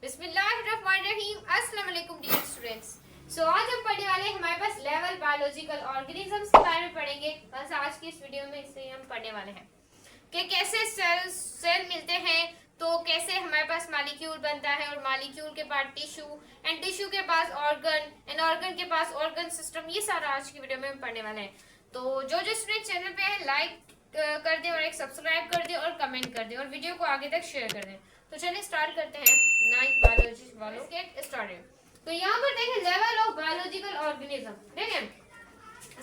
बिस्मिल्लाहिर्रहमानिर्रहीम। अस्सलाम वालेकुम डियर स्टूडेंट्स। आज हम पढ़ने वाले हैं, हमारे पास लेवल बायोलॉजिकल ऑर्गेनिजम्स के बारे में पढ़ेंगे। बस आज की इस वीडियो में इसलिए हम पढ़ने वाले हैं कि कैसे सेल मिलते हैं, तो कैसे हमारे पास मॉलिक्यूल बनता है, और मॉलिक्यूल के बाद टिश्यू, एंड टिश्यू के पास ऑर्गन, एंड ऑर्गन के पास ऑर्गन सिस्टम। ये सारा आज की वीडियो में हम पढ़ने वाले हैं। तो जो स्टूडेंट चैनल पे है, लाइक कर दे और एक सब्सक्राइब कर दे और कमेंट कर दे और वीडियो को आगे तक शेयर कर दे। तो चलिए स्टार्ट करते हैं 9th बायोलॉजी वालों गेट स्टार्टेड। तो यहाँ पर देखें लेवल ऑफ बायोलॉजिकल ऑर्गेनिज्म। देखें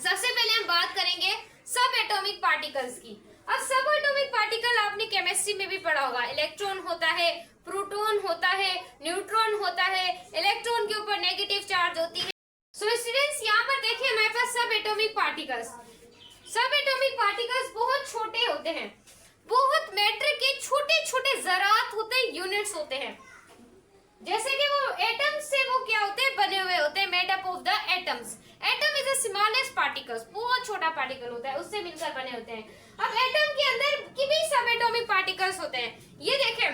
सबसे पहले हम बात करेंगे सब एटॉमिक पार्टिकल्स की। अब सब एटॉमिक पार्टिकल आपने केमिस्ट्री में भी पढ़ा होगा। इलेक्ट्रॉन होता है, प्रोटॉन होता है, न्यूट्रॉन होता है, इलेक्ट्रॉन के ऊपर नेगेटिव चार्ज होती है। सो स्टूडेंट्स यहाँ पर देखिए हमारे पास सब एटॉमिक पार्टिकल्स, सब एटॉमिक पार्टिकल्स बहुत छोटे होते हैं, बहुत मैटर के छोटे छोटे जरात होते हैं, यूनिट्स होते हैं। जैसे कि वो एटम्स से वो क्या होते हैं, बने हुए होते हैं, made up of the atoms. Atom is the smallest particles, बहुत छोटा पार्टिकल होता है, उससे मिलकर बने होते हैं। अब एटम के अंदर की भी सब एटॉमिक पार्टिकल्स होते हैं। ये देखें,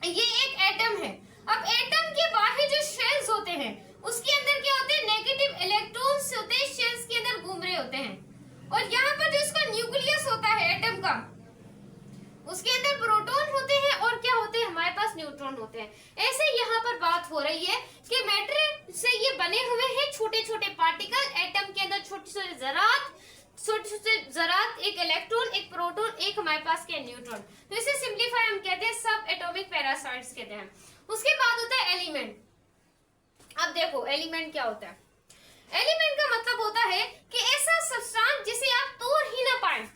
ये एक एटम है। अब एटम के बाहर जो शेल्स होते हैं उसके अंदर क्या होते हैं, नेगेटिव इलेक्ट्रॉन्स होते हैं, शेल्स के अंदर घूम रहे होते हैं। और यहाँ पर जो इसका न्यूक्लियस होता है एटम का, उसके अंदर प्रोटॉन होते हैं और क्या होते हैं, हमारे पास न्यूट्रॉन होते हैं। ऐसे यहाँ पर बात हो रही है कि मैटर से ये बने हुए हैं छोटे छोटे पार्टिकल। एटम के अंदर छोटे छोटे जरात, एक इलेक्ट्रॉन, एक प्रोटॉन, एक हमारे पास क्या न्यूट्रॉन। तो इसे सिंप्लीफाई हम कहते हैं सब एटॉमिक पैरासाइट्स कहते हैं। उसके बाद होता है एलिमेंट। अब देखो एलिमेंट क्या होता है। एलिमेंट का मतलब होता है कि ऐसा सब्सटेंस जिसे आप तोड़ ही ना पाए,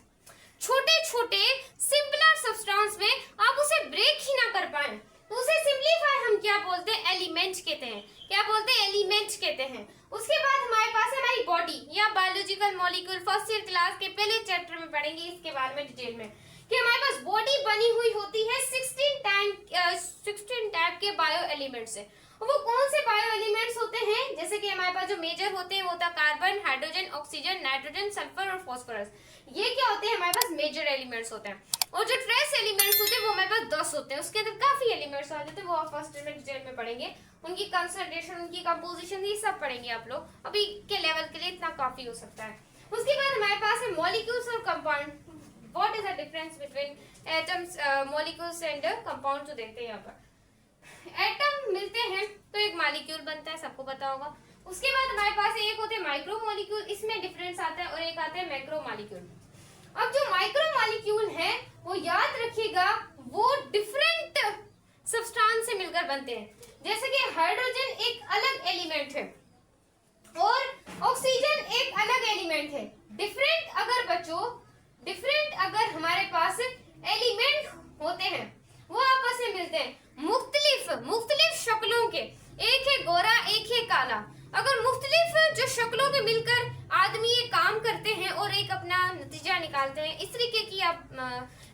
छोटे छोटे सिंपलर सब्सटेंस में आप उसे ब्रेक ही ना कर पाए, तो उसे सिंपलीफाई हम क्या बोलते हैं, एलिमेंट कहते हैं। क्या बोलते हैं, एलिमेंट कहते हैं। उसके बाद हमारे पास है हमारी बॉडी या biological molecule. First year class के पहले चैप्टर में पढ़ेंगे इसके बारे में डिटेल में, कि हमारे पास बॉडी बनी हुई होती है 16 टाइप के बायो एलिमेंट से। वो कौन से बायो एलिमेंट्स होते हैं, जैसे कि हमारे पास जो मेजर होते हैं वो होता है carbon, hydrogen, oxygen, nitrogen, sulphur और फास्फोरस। ये क्या होते हैं, हमारे पास मेजर एलिमेंट्स होते हैं। और जो ट्रेस एलिमेंट्स होते हैं वो हमारे पास 10 होते हैं। उसके अंदर काफी एलिमेंट्स आ जाते हैं, वो आप फर्स्ट ईयर में डिटेल में पढ़ेंगे। उनकी कंसंट्रेशन, उनकी कंपोजिशन, ये सब पढ़ेंगे आप लोग। अभी के लेवल के लिए इतना काफी हो सकता है। उसके बाद हमारे पास है मॉलिक्यूल्स और compound. What is the difference between atoms, molecules and compound, जो देखते हैं यहाँ पर। एटम मिलते हैं तो एक मॉलिक्यूल बनता है, सबको पता होगा। उसके बाद हमारे पास एक होते हैं माइक्रो मॉलिक्यूल, इसमें डिफरेंस आता है, और एक आता है मैक्रो मॉलिक्यूल। अब जो माइक्रो मॉलिक्यूल है वो याद रखिएगा, वो डिफरेंट सब्सटेंस से मिलकर बनते हैं। जैसे कि हाइड्रोजन एक अलग एलिमेंट है और ऑक्सीजन एक अलग एलिमेंट है। डिफरेंट अगर हमारे पास एलिमेंट होते हैं वो आपस में मिलते हैं, मुख्तलिफ शक्लों के। एक है गोरा, एक है काला। अगर मुख्तलिफ जो शक्लों के मिलकर आदमी ये काम करते हैं और एक अपना नतीजा निकालते हैं, इस तरीके की आप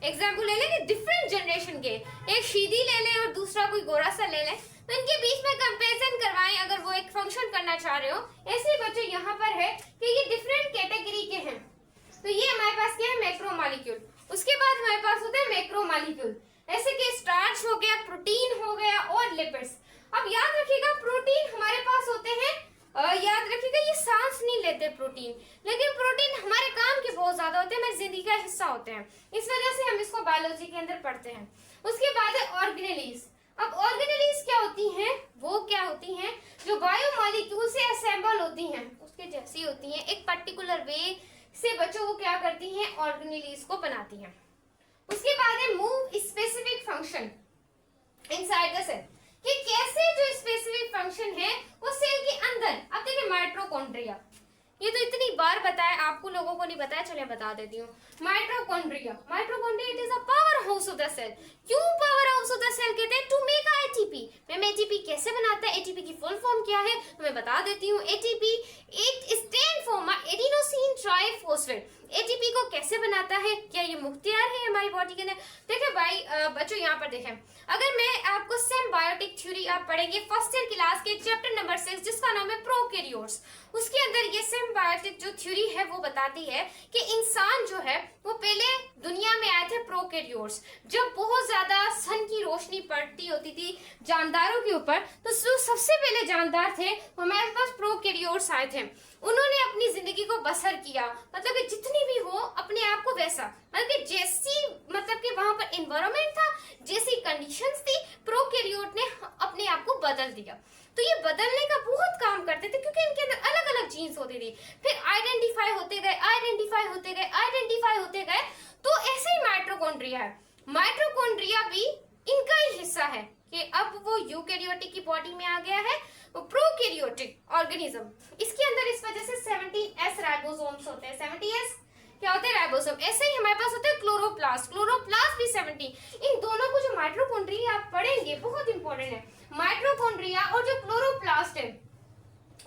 एग्जाम्पल ले लें, डिफरेंट जनरेशन के, एक शीदी ले लें और दूसरा कोई गोरा सा ले लें, तो इनके बीच में कंपैरिजन करवाएं अगर वो एक फंक्शन करना चाह रहे हो। ऐसे बच्चों यहाँ पर है कि ये डिफरेंट कैटेगरी के हैं। तो ये हमारे पास क्या है, मैक्रो मॉलिक्यूल। उसके बाद हमारे पास होता है मैक्रो मॉलिक्यूल, ऐसे कि स्टार्च हो गया, प्रोटीन हो गया और लिपिड्स। अब याद रखिएगा प्रोटीन हमारे पास होते हैं, याद रखिएगा ये सांस नहीं लेते प्रोटीन, लेकिन प्रोटीन हमारे काम के बहुत ज्यादा होते हैं, हमारी जिंदगी का हिस्सा होते हैं। इस वजह से हम इसको बायोलॉजी के अंदर पढ़ते हैं। उसके बाद है ऑर्गेनेलीज। अब ऑर्गेनेलीज क्या होती हैं, वो क्या होती हैं, जो बायो मॉलिक्यूल से असेंबल होती हैं, उसके जैसी होती हैं, एक पर्टिकुलर वे से बच्चों को क्या करती हैं, ऑर्गेनेलीज को बनाती हैं। उसके बाद है move specific function inside the cell, कि कैसे जो स्पेसिफिक फंक्शन है वो सेल के अंदर। अब देखिए माइटोकॉन्ड्रिया, ये तो इतनी बार बताया, आपको लोगों को नहीं बताया, चलिए बता देती हूँ। Mitochondria it is a powerhouse of the cell. क्यों powerhouse of the cell कहते हैं, to make ATP. Ma'am ATP कैसे बनाता है, एटीपी की फुल फॉर्म क्या है, तो मैं बता देती हूँ। ATP it stand for adenosine triphosphate. ATP को कैसे बनाता है, क्या ये मुख्तियार है हमारी बॉडी के अंदर। देखिए भाई बच्चों यहाँ पर देखें, अगर मैं आपको सिम्बायोटिक थ्योरी थ्योरी आप पढ़ेंगे फर्स्ट ईयर क्लास के चैप्टर नंबर 6 जिसका नाम है प्रोकैरियोट्स। उसके अंदर ये सिम्बायोटिक जो थ्योरी है वो बताती है कि इंसान जो है वो पहले दुनिया में आए थे प्रोकैरियोट्स। जब बहुत ज्यादा सन की रोशनी पड़ती होती थी जानदारों के ऊपर, तो जो सबसे पहले जानदार थे वो हमारे पास प्रोकैरियोट्स आए थे। उन्होंने अपनी जिंदगी को बसर किया, मतलब कि जितनी भी हो अपने आप को वैसा, मतलब कि जैसी मतलब कि वहां पर एनवायरनमेंट था, जैसी कंडीशंस थी, प्रोकैरियोट ने अपने आप को बदल दिया। तो ये बदलने का बहुत काम करते थे क्योंकि इनके अंदर अलग अलग जीन्स होती थी। फिर आइडेंटिफाई होते गए, आइडेंटिफाई होते गए, आइडेंटिफाई होते गए, तो ऐसे ही माइटोकॉन्ड्रिया है। माइटोकॉन्ड्रिया भी इनका ही हिस्सा है कि अब वो यूकैरियोटिक की बॉडी में आ गया है, वो प्रोकैरियोटिक ऑर्गेनिज्म। इसके अंदर इस वजह से 17s राइबोसोम्स होते हैं। 70s क्या होते हैं? राइबोसोम। ऐसे ही हमारे पास होते हैं क्लोरोप्लास्ट, क्लोरोप्लास्ट भी 70। इन दोनों को जो माइटोकॉन्ड्रिया आप पढ़ेंगे बहुत इंपॉर्टेंट है। माइटोकॉन्ड्रिया और जो क्लोरोप्लास्ट है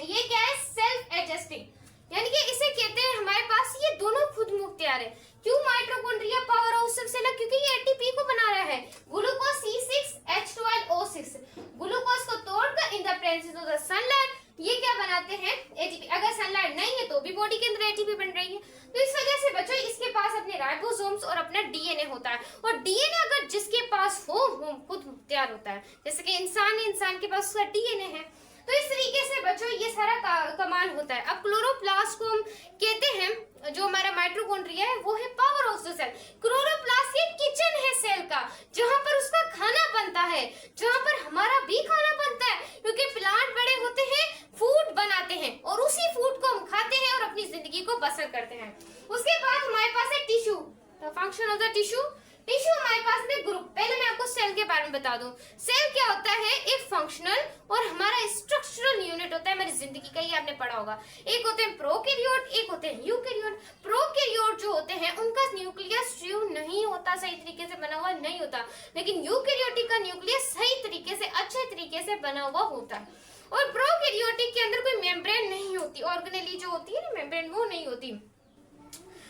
ये क्या है? सेल्फ एडजस्टिंग, यानी कि इसे कहते हैं हमारे पास ये दोनों खुद मुख्तियार है। क्यों माइटोकॉन्ड्रिया पावर हाउस सेल है? क्योंकि ये एटीपी को बना रहा है, ग्लूकोज C6H12O6। ग्लूकोज को तोड़कर in the presence of the sunlight ये क्या बनाते हैं? एटीपी। अगर सनलाइट नहीं है तो भी बॉडी के अंदर एटीपी बन रही है। तो इस वजह से बच्चों इसके पास अपने राइबोसोम्स और अपना डीएनए होता है, और डीएनए अगर जिसके पास हो वो खुद मुख्तियार होता है। जैसे कि इंसान है, इंसान के पास उसका डीएनए है। तो इस तरीके से बच्चों ये सारा कमाल होता है। अब क्लोरोप्लास्ट को हम कहते हैं, जो हमारा माइटोकॉन्ड्रिया है वो है पावर हाउस सेल। क्लोरोप्लास्ट ये किचन है सेल का, जहां पर उसका खाना बनता है, जहां पर हमारा भी खाना बनता है, क्योंकि प्लांट बड़े होते हैं, फूड बनाते हैं और उसी फूड को हम खाते हैं और अपनी जिंदगी को बसर करते हैं। उसके बाद हमारे पास है tissue. The function of the tissue. Tissue हमारे पास में ग्रुप। पहले मैं आपको सेल के बारे में बता दूं। सेल क्या होता है? एक फंक्शनल और हमारा स्ट्रक्चरल यूनिट होता है हमारी जिंदगी का, ये आपने पढ़ा होगा। एक होते हैं प्रोकैरियोट, एक होते हैं यूकैरियोट। प्रोकैरियोट जो होते हैं उनका न्यूक्लियस ट्यूब नहीं होता, सही तरीके से बना हुआ नहीं होता, लेकिन यूकैरियोटिक का न्यूक्लियस सही तरीके से, अच्छे तरीके से बना हुआ होता है। और प्रोकैरियोटिक के अंदर कोई मेम्ब्रेन नहीं होती, ऑर्गेनेली जो होती है ना मेम्ब्रेन, वो नहीं होती।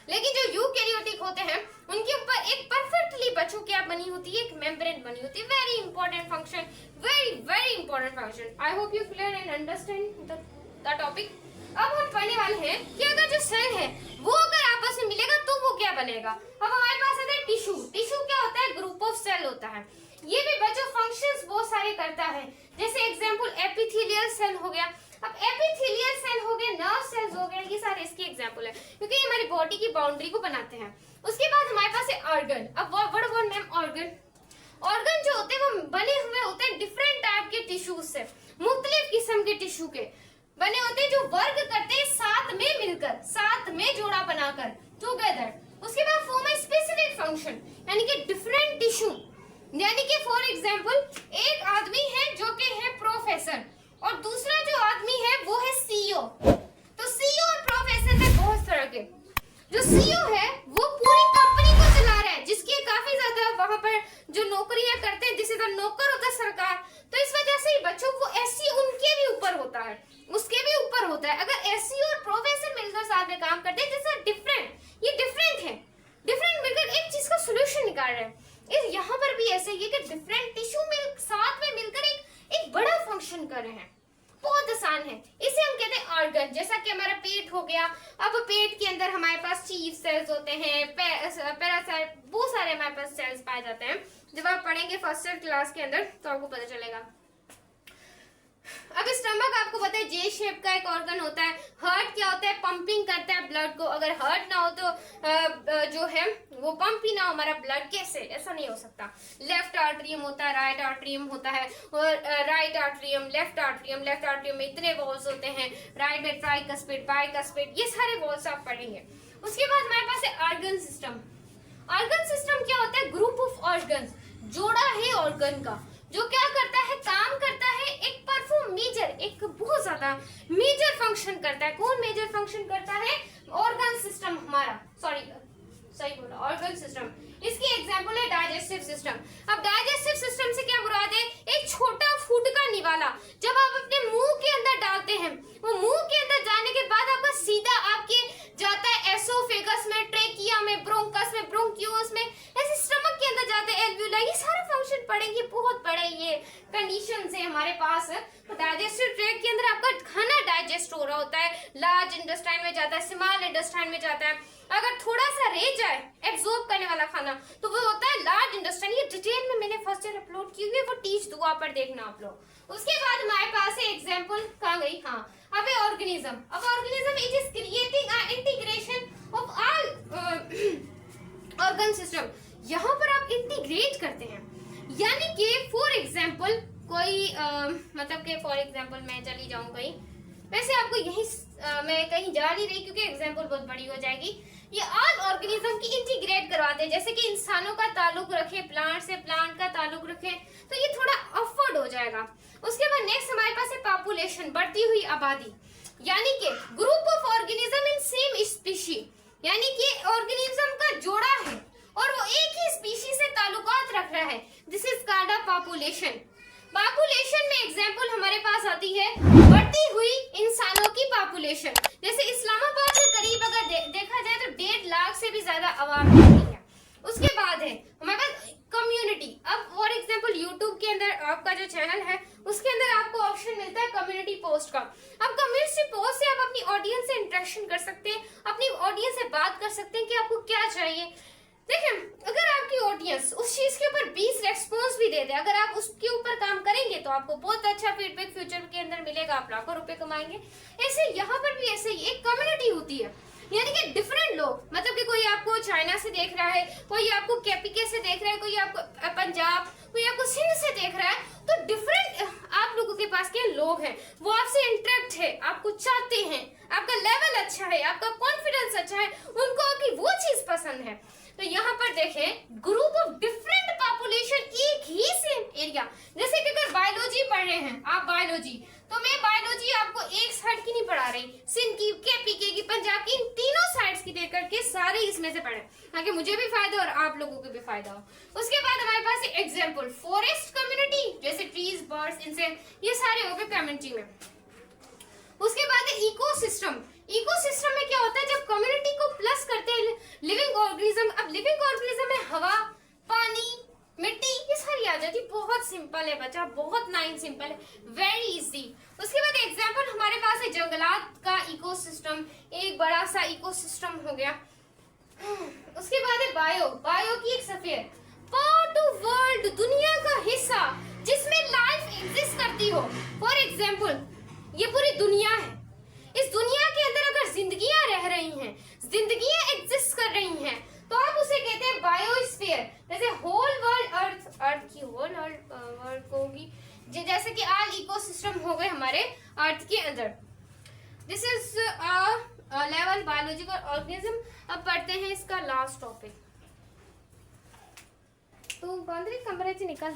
लेकिन जो यूकैरियोटिक होते हैं उनके ऊपर एक परफेक्टली बच्चों क्या बनी होती है? एक मेम्ब्रेन बनी होती है। Very important function, very very important function. I hope you clear and understand the topic. अब हम पढ़ने वाले हैं कि अगर जो सेल है वो अगर आपस में मिलेगा तो वो क्या बनेगा। अब हमारे पास आता है टिश्यू। टिश्यू क्या होता है? ग्रुप ऑफ सेल होता है। ये भी बच्चों फंक्शंस बहुत सारे करता है। जैसे एग्जांपल एपिथेलियल सेल हो गया। अब एपिथेलियल सेल हो गए, नर्व सेल्स हो गए, ये सारे इसके एग्जांपल है क्योंकि ये हमारी बॉडी की बाउंड्री को बनाते हैं। उसके बाद हमारे पास है ऑर्गन। अब what one ma'am? Organ. Organ जो होते हैं वो बने हुए होते हैं डिफरेंट टाइप के टिश्यूज से, मुख्तलिफ किस्म के टिश्यू के बने होते हैं जो वर्क करते हैं साथ में मिलकर, साथ में जोड़ा बनाकर, टुगेदर। उसके बाद फॉर्म ए स्पेसिफिक फंक्शन, यानी कि डिफरेंट टिश्यू, यानी कि फॉर एग्जांपल एक आदमी है जो कि है प्रोफेसर और दूसरा जो आदमी है वो है सीईओ। तो सीईओ और प्रोफेसर में बहुत फर्क है। जो सीईओ है वो पूरी कंपनी को चला रहा है, जिसके काफी ज्यादा वहां पर जो नौकरियां करते हैं, जिसे तो नौकर होता है सरकार। तो इस वजह से बच्चों को एससी उनके भी ऊपर होता है, उसके भी ऊपर होता है। अगर एससी और प्रोफेसर मिलकर साथ में काम करते हैं, जैसे डिफरेंट, ये डिफरेंट है, डिफरेंट मिलकर एक चीज का सोल्यूशन निकाल रहे हैं। यहाँ पर भी ऐसे ही है कि डिफरेंट टिश्यू मिल साथ में मिलकर एक बड़ा फंक्शन कर रहे हैं। बहुत आसान है, इसे हम कहते हैं ऑर्गन। जैसा कि हमारा पेट हो गया, अब पेट के अंदर हमारे पास चीफ सेल्स होते हैं, पैरासाइट, बहुत सारे हमारे पास सेल्स पाए जाते हैं। जब आप पढ़ेंगे फर्स्ट ईयर क्लास के अंदर तो आपको पता चलेगा। अब स्टमक आपको पता है जे शेप का एक ऑर्गन होता है। हार्ट क्या होता है? पंपिंग करता है ब्लड को। अगर हार्ट ना हो तो जो है वो पंप ही ना हो हमारा ब्लड, कैसे? ऐसा नहीं हो सकता। लेफ्ट आर्टरियम होता है, राइट आर्टरियम होता है, और right atrium, left atrium, left atrium में इतने वॉल्स होते हैं, राइट में ट्राइकस्पिड, बाइकस्पिड, ये सारे वॉल्स आप पढ़ेंगे। उसके बाद हमारे पास है ऑर्गन सिस्टम। ऑर्गन सिस्टम क्या होता है? ग्रुप ऑफ ऑर्गन, जोड़ा है ऑर्गन का, जो क्या करता है? काम करता है, एक परफॉर्म मेजर, एक बहुत ज्यादा मेजर फंक्शन करता है। कौन मेजर फंक्शन करता है? ऑर्गन सिस्टम हमारा, सही बोला, ऑर्गन सिस्टम। इसकी एग्जांपल है डाइजेस्टिव सिस्टम। अब डाइजेस्टिव सिस्टम से क्या मुराद है? एक छोटा फूड का निवाला जब आप अपने मुंह के अंदर डालते हैं, वो मुंह के अंदर जाने के बाद आपका सीधा आपके जाता है एसोफेगस में, ट्रेकिया में, ब्रोंकस में, ब्रोंकियोस में, ऐसे स्टमक के अंदर जाते हैं, एल्वियोलाई। ये सारा फंक्शन पढ़ेंगे, बहुत बड़े ये कंडीशन से हमारे पास डाइजेस्टिव ट्रैक्ट के अंदर आपका खाना डाइजेस्ट हो रहा होता है, लार्ज इंटेस्टाइन में जाता है, स्मॉल इंटेस्टाइन में जाता है। अगर थोड़ा सा रह जाए एब्जॉर्ब करने वाला खाना तो वो होता है लार्ज इंटेस्टाइन। ये डिटेल में मैंने फर्स्ट ईयर अपलोड की हुई है, वो टीच दूंगा पर देखना आप लोग। उसके बाद हमारे पास है एग्जांपल, कहाँ गई, हाँ, अब है ऑर्गेनिज्म। अब organism it is creating a integration of all organ system. यहाँ पर आप इंटीग्रेट करते हैं, यानी कि फॉर एग्जांपल कोई मतलब कि फॉर एग्जांपल मैं चली जाऊं कहीं, वैसे आपको यही मैं कहीं जा नहीं रही क्योंकि एग्जांपल बहुत बड़ी हो जाएगी। ये ऑल ऑर्गेनिज्म की इंटीग्रेट करवाते हैं, जैसे कि इंसानों का ताल्लुक रखे प्लांट से, प्लांट का ताल्लुक रखे, तो ये थोड़ा अफवर्ड हो जाएगा। उसके बाद नेक्स्ट हमारे पास है पॉपुलेशन, बढ़ती हुई आबादी, यानी कि group of organism in same species, यानी कि ऑर्गेनिज्म का जोड़ा है और वो एक ही स्पीशी से ताल्लुकात रख रहा है। This is called a population. Population में एग्जांपल हमारे पास आती है बढ़ती हुई इंसानों की पॉपुलेशन। जैसे इस्लामाबाद के करीब अगर देखा जाए तो 1.5 लाख से भी ज्यादा आबादी रहती है। उसके बाद है हमारे पास कम्युनिटी। अब फॉर एग्जांपल यूट्यूब के अंदर आपका जो चैनल है उसके अंदर आपको ऑप्शन मिलता है कम्युनिटी पोस्ट का। अब कम्युनिटी पोस्ट से आप अपनी ऑडियंस से इंटरेक्शन कर सकते हैं, अपनी ऑडियंस से बात कर सकते हैं कि आपको क्या चाहिए। देखिए, अगर आपकी ऑडियंस उस चीज के ऊपर 20 रेस्पॉन्स भी दे दे, अगर आप उसके ऊपर काम करेंगे तो आपको बहुत अच्छा फीडबैक फ्यूचर के अंदर मिलेगा, आप लाखों रुपए कमाएंगे। ऐसे यहाँ पर भी ऐसे ही एक कम्युनिटी होती है, यानी कि डिफरेंट लोग, मतलब कि कोई आपको चाइना से देख रहा है, कोई आपको केपीके से देख रहा है, कोई आपको पंजाब, कोई आपको सिंध से देख रहा है, तो डिफरेंट आप लोगों के पास के लोग हैं, वो आपसे इंटरेक्ट है, आपको चाहते हैं, आपका लेवल अच्छा है, आपका कॉन्फिडेंस अच्छा है, उनको आपकी वो चीज पसंद है। तो यहाँ पर देखें ग्रुप ऑफ डिफरेंट पॉपुलेशन एक ही सेम एरिया। जैसे कि अगर बायोलॉजी पढ़ रहे हैं आप, बायोलॉजी, तो मैं बायोलॉजी आपको एक साइड की नहीं पढ़ा रही, सिंध की, केपीके की, पंजाब की, इन तीनों साइड्स की देख करके सारे इसमें से पढ़े ताकि मुझे भी फायदा और आप लोगों को भी फायदा हो। उसके बाद हमारे पास है एग्जाम्पल फॉरेस्ट कम्युनिटी, जैसे ट्रीज, बर्ड्स, इंसेक्ट, ये सारे हो गए कम्युनिटी में। उसके बाद है इकोसिस्टम। इकोसिस्टम में क्या होता है, जब कम्युनिटी को प्लस करते हैं लिविंग ऑर्गेनिज्म। अब लिविंग ऑर्गेनिज्म में हवा, पानी, मिट्टी, ये सारी आ जाती। बहुत सिंपल है बच्चा, बहुत नाइन सिंपल है, वेरी इजी। उसके बाद एग्जांपल हमारे पास है जंगलात का इकोसिस्टम, एक बड़ा सा इकोसिस्टम हो गया। उसके बाद है बायो। बायो की एक सफेयर पार्ट ऑफ वर्ल्ड, दुनिया का हिस्सा जिसमें लाइफ एग्जिस्ट करती हो। फॉर एग्जाम्पल ये पूरी दुनिया है, इस दुनिया के अंदर अगर जिंदगियां रह रही हैं, जिंदगियां एग्जिस्ट कर रही हैं, तो आप उसे कहते हैं बायोस्फीयर। जैसे होल वर्ल्ड अर्थ, अर्थ की होल वर्ल्ड होगी, जैसे कि ऑल इकोसिस्टम हो गए हमारे अर्थ के अंदर। This is level biological organism. अब पढ़ते हैं इसका लास्ट टॉपिक। तो बंदरी कमरे से निकल।